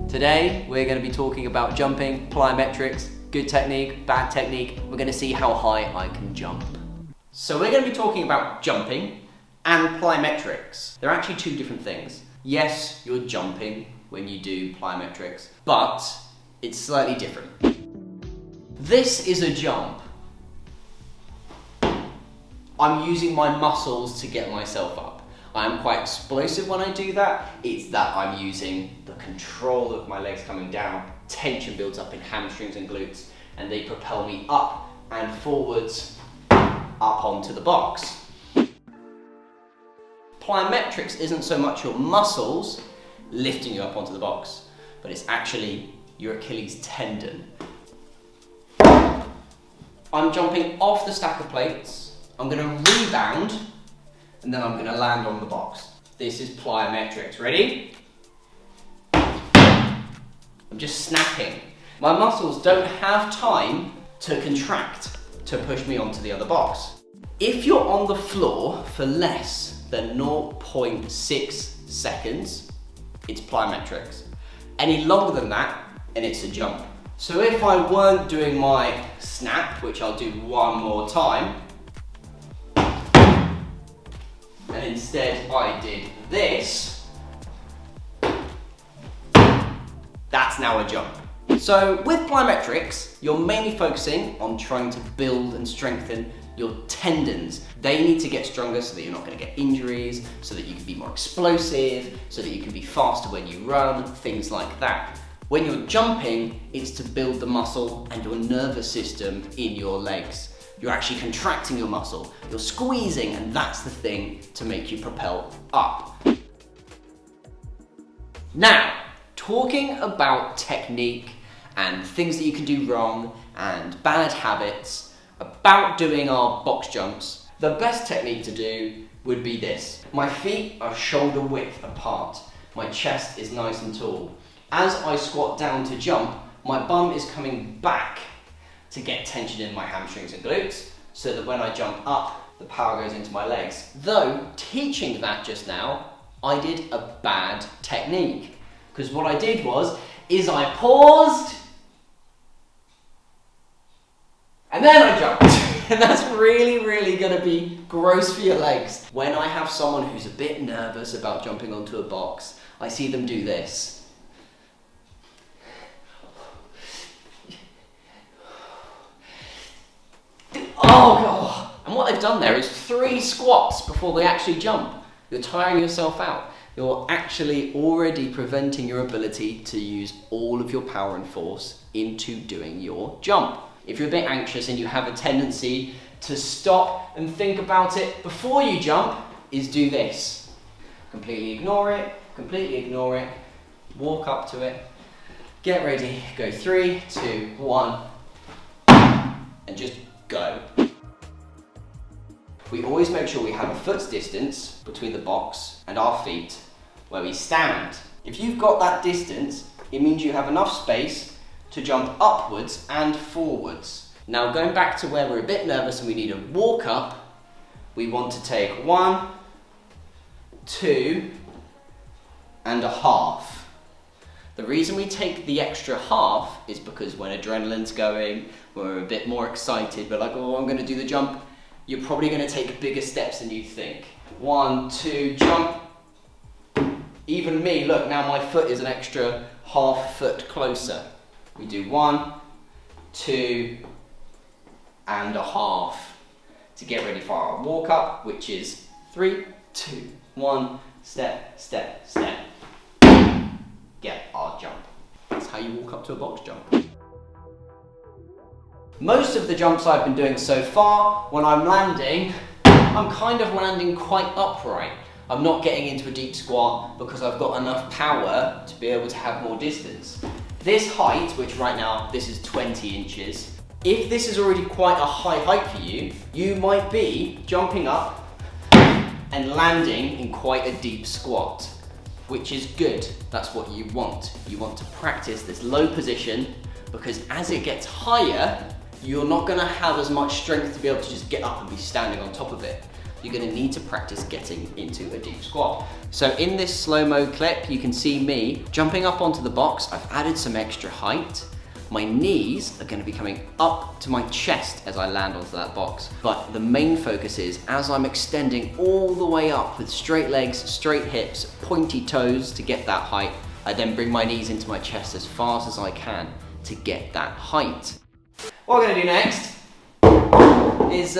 Today, we're going to be talking about jumping, plyometrics, good technique, bad technique. We're going to see how high I can jump. So we're going to be talking about jumping and plyometrics. They're actually two different things. Yes, you're jumping when you do plyometrics, but it's slightly different. This is a jump. I'm using my muscles to get myself up. I'm quite explosive when I do that. It's that I'm using the control of my legs coming down. Tension builds up in hamstrings and glutes, and they propel me up and forwards, up onto the box. Plyometrics isn't so much your muscles lifting you up onto the box, but it's actually your Achilles tendon. I'm jumping off the stack of plates. I'm going to rebound, and then I'm going to land on the box. This is plyometrics. Ready? I'm just snapping. My muscles don't have time to contract to push me onto the other box. If you're on the floor for less than 0.6 seconds, it's plyometrics. Any longer than that, and it's a jump. So if I weren't doing my snap, which I'll do one more time, and instead I did this, that's now a jump. So with plyometrics, you're mainly focusing on trying to build and strengthen your tendons. They need to get stronger so that you're not going to get injuries, so that you can be more explosive, so that you can be faster when you run, things like that. When you're jumping, it's to build the muscle and your nervous system in your legs. You're actually contracting your muscle, you're squeezing, and that's the thing to make you propel up. Now, talking about technique and things that you can do wrong and bad habits about doing our box jumps, the best technique to do would be this. My feet are shoulder width apart. My chest is nice and tall. As I squat down to jump, my bum is coming back to get tension in my hamstrings and glutes, so that when I jump up, the power goes into my legs. Though, teaching that just now, I did a bad technique. Because what I did is I paused, and then I jumped. And that's really, really gonna be gross for your legs. When I have someone who's a bit nervous about jumping onto a box, I see them do this. Oh God! And what they've done there is 3 squats before they actually jump. You're tiring yourself out. You're actually already preventing your ability to use all of your power and force into doing your jump. If you're a bit anxious and you have a tendency to stop and think about it before you jump, is do this. Completely ignore it, walk up to it, get ready, go 3, 2, 1, and just go. We always make sure we have a foot's distance between the box and our feet where we stand. If you've got that distance, it means you have enough space to jump upwards and forwards. Now going back to where we're a bit nervous and we need a walk up, we want to take 1, 2, and a half. The reason we take the extra half is because when adrenaline's going, we're a bit more excited, we're like, oh, I'm going to do the jump. You're probably going to take bigger steps than you think. 1, 2, jump. Even me, look, now my foot is an extra half foot closer. We do 1, 2, and a half to get ready for our walk up, which is 3, 2, 1, step, step, step. Get our jump. That's how you walk up to a box jump. Most of the jumps I've been doing so far, when I'm landing, I'm kind of landing quite upright. I'm not getting into a deep squat because I've got enough power to be able to have more distance. This height, which right now, this is 20 inches, if this is already quite a high height for you, you might be jumping up and landing in quite a deep squat, which is good. That's what you want. You want to practice this low position because as it gets higher, you're not going to have as much strength to be able to just get up and be standing on top of it. you're gonna need to practice getting into a deep squat. So in this slow-mo clip, you can see me jumping up onto the box. I've added some extra height. My knees are gonna be coming up to my chest as I land onto that box. But the main focus is, as I'm extending all the way up with straight legs, straight hips, pointy toes to get that height, I then bring my knees into my chest as fast as I can to get that height. What we're gonna do next is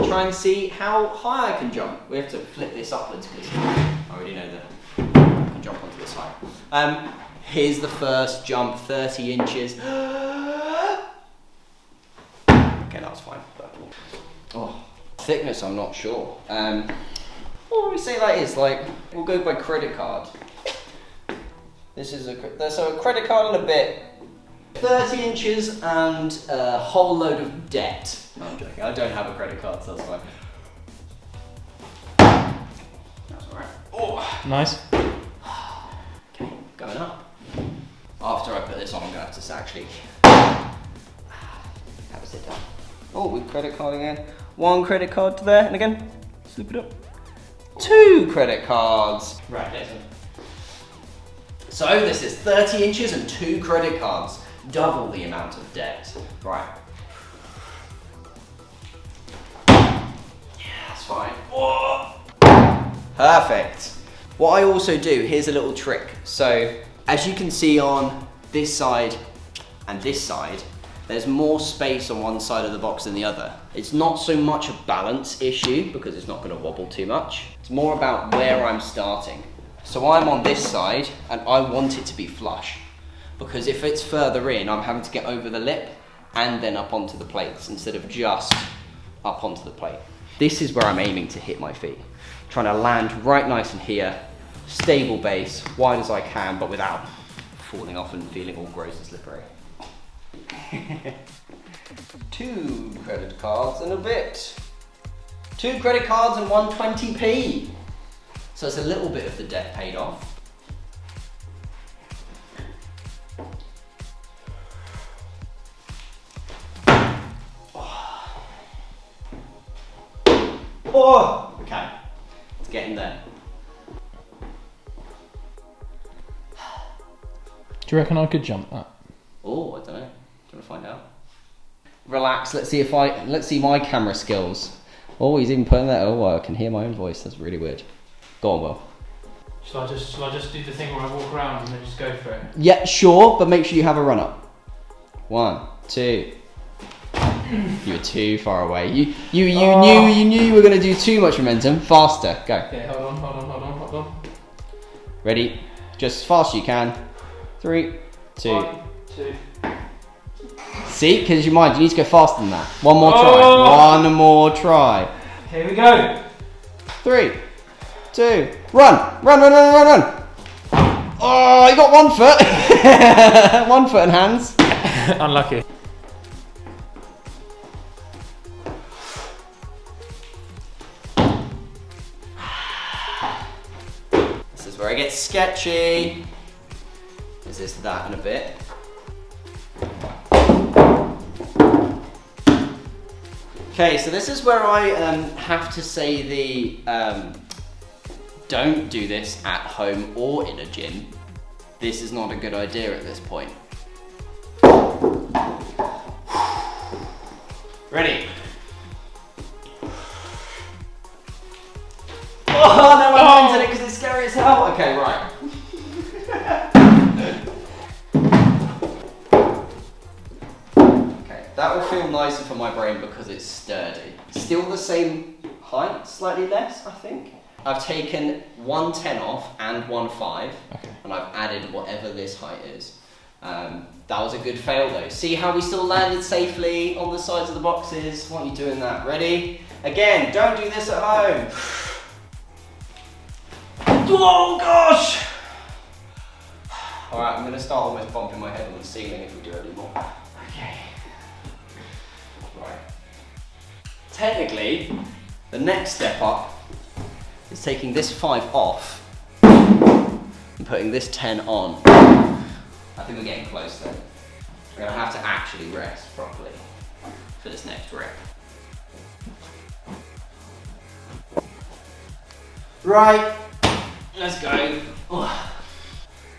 try and see how high I can jump. We have to flip this upwards because I already know that I can jump onto this height. Here's the first jump, 30 inches. Okay, that was fine. Oh, thickness, I'm not sure. What would we say that is? Like, we'll go by credit card. This is a credit card and a bit. 30 inches and a whole load of debt. No, I'm joking. I don't have a credit card, so that's fine. That's alright. Oh, nice. Okay, going up. After I put this on, I'm gonna have to actually have a sit down. Oh, with credit card again. 1 credit card to there, and again, slip it up. 2 credit cards. Right, Jason. So this is 30 inches and 2 credit cards. Double the amount of debt. Right. Yeah, that's fine. Whoa. Perfect. What I also do, here's a little trick. So, as you can see on this side and this side, there's more space on one side of the box than the other. It's not so much a balance issue because it's not going to wobble too much. It's more about where I'm starting. So I'm on this side and I want it to be flush, because if it's further in, I'm having to get over the lip and then up onto the plates instead of just up onto the plate. This is where I'm aiming to hit my feet. Trying to land right nice in here, stable base, wide as I can, but without falling off and feeling all gross and slippery. 2 credit cards and a bit. 2 credit cards and 120p. So it's a little bit of the debt paid off. Oh, okay, it's getting there. Do you reckon I could jump that? Oh, I don't know. Do you want to find out? Relax. Let's see my camera skills. Oh, he's even putting that. Oh, I can hear my own voice. That's really weird. Go on, Will. Shall I just do the thing where I walk around and then just go for it? Yeah, sure, but make sure you have a run up. 1, 2. You were too far away. You knew you were going to do too much momentum. Faster. Go. Okay, hold on. Ready? Just as fast as you can. 3, 2. 1, 2. See, because your mind, you need to go faster than that. One more try. One more try. Here we go. 3, 2. Run. Oh, you got 1 foot. 1 foot and hands. Unlucky. This is where it gets sketchy. Is this, that, and a bit. Okay, so this is where I have to say the don't do this at home or in a gym. This is not a good idea at this point. Ready? Oh, no, my hand's in it because it's scary as hell. Okay, right. Okay, that will feel nicer for my brain because it's sturdy. Still the same height, slightly less, I think. I've taken 110 off and 1.5, and I've added whatever this height is. That was a good fail though. See how we still landed safely on the sides of the boxes? Why are you doing that? Ready? Again, don't do this at home. Oh gosh! Alright, I'm going to start almost bumping my head on the ceiling if we do it anymore. Okay. Right. Technically, the next step up is taking this 5 off and putting this 10 on. I think we're getting close then. We're going to have to actually rest properly for this next rep. Right, let's go.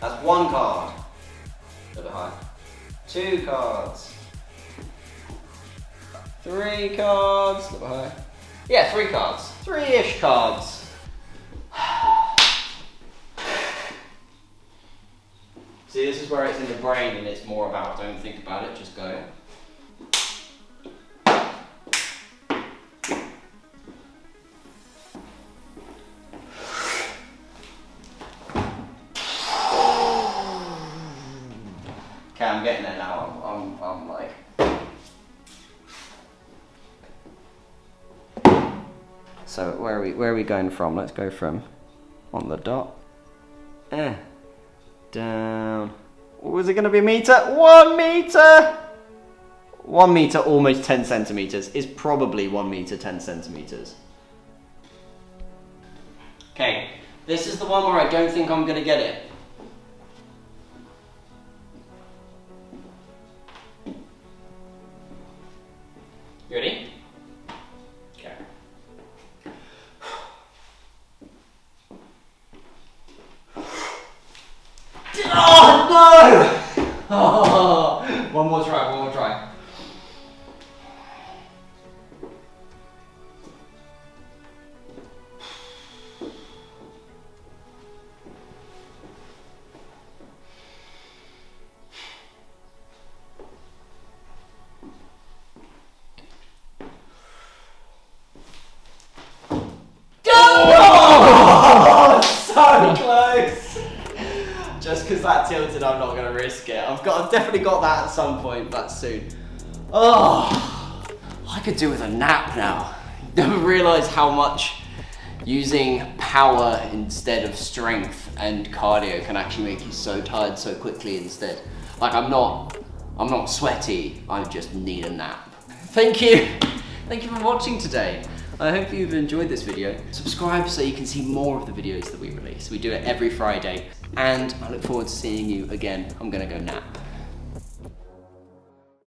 That's 1 card. A little bit high. 2 cards. 3 cards. A little bit high. Yeah, 3 cards. 3-ish cards. See, this is where it's in the brain and it's more about don't think about it, just go. Okay, I'm getting there now. I'm like. So where are we going from? Let's go from on the dot. Down. Was it going to be a meter? 1 meter! 1 meter, almost 10 centimeters, is probably 1 meter, 10 centimeters. Okay, this is the one where I don't think I'm going to get it. You ready? Okay. Oh no! Oh, one more try. Oh, so close! Just because that tilted, I'm not going to risk it. I've definitely got that at some point, but soon. Oh, I could do with a nap now. Never realised how much using power instead of strength and cardio can actually make you so tired so quickly instead. Like I'm not sweaty, I just need a nap. Thank you for watching today. I hope you've enjoyed this video. Subscribe so you can see more of the videos that we release. We do it every Friday, and I look forward to seeing you again. I'm gonna go nap.